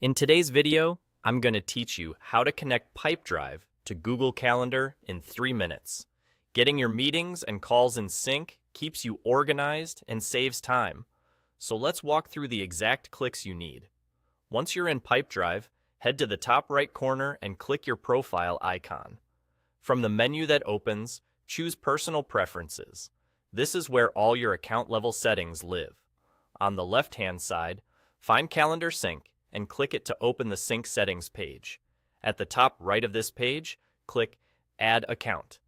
In today's video, I'm going to teach you how to connect Pipedrive to Google Calendar in 3 minutes. Getting your meetings and calls in sync keeps you organized and saves time. So let's walk through the exact clicks you need. Once you're in Pipedrive, head to the top right corner and click your profile icon. From the menu that opens, choose Personal Preferences. This is where all your account level settings live. On the left-hand side, find Calendar Sync and click it to open the Sync Settings page. At the top right of this page, click Add Account.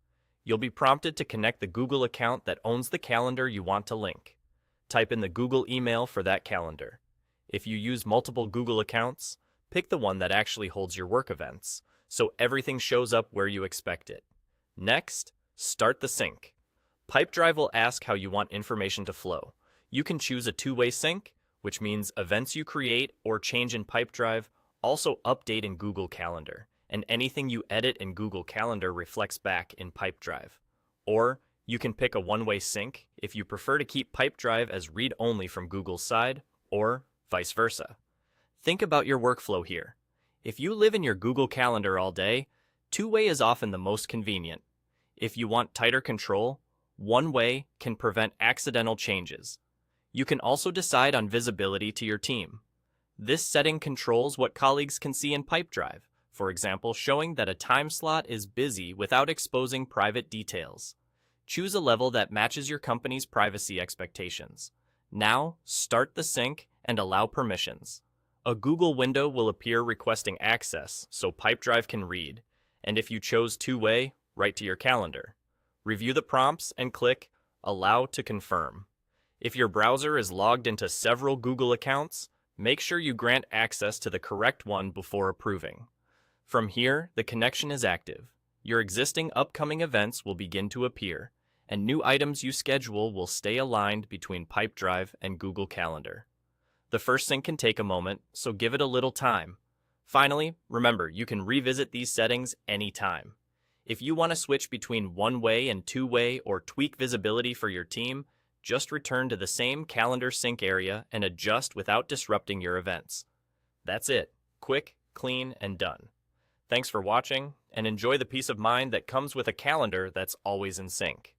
You'll be prompted to connect the Google account that owns the calendar you want to link. Type in the Google email for that calendar. If you use multiple Google accounts, pick the one that actually holds your work events, so everything shows up where you expect it. Next, start the sync. Pipedrive will ask how you want information to flow. You can choose a two-way sync, which means events you create or change in Pipedrive also update in Google Calendar, and anything you edit in Google Calendar reflects back in Pipedrive. Or you can pick a one-way sync if you prefer to keep Pipedrive as read-only from Google's side, or vice versa. Think about your workflow here. If you live in your Google Calendar all day, two-way is often the most convenient. If you want tighter control, one-way can prevent accidental changes. You can also decide on visibility to your team. This setting controls what colleagues can see in Pipedrive, for example, showing that a time slot is busy without exposing private details. Choose a level that matches your company's privacy expectations. Now, start the sync and allow permissions. A Google window will appear requesting access so Pipedrive can read, and if you chose two-way, write to your calendar. Review the prompts and click Allow to confirm. If your browser is logged into several Google accounts, make sure you grant access to the correct one before approving. From here, the connection is active. Your existing upcoming events will begin to appear, and new items you schedule will stay aligned between Pipedrive and Google Calendar. The first sync can take a moment, so give it a little time. Finally, remember, you can revisit these settings anytime. If you want to switch between one-way and two-way or tweak visibility for your team, just return to the same calendar sync area and adjust without disrupting your events. That's it. Quick, clean, and done. Thanks for watching, and enjoy the peace of mind that comes with a calendar that's always in sync.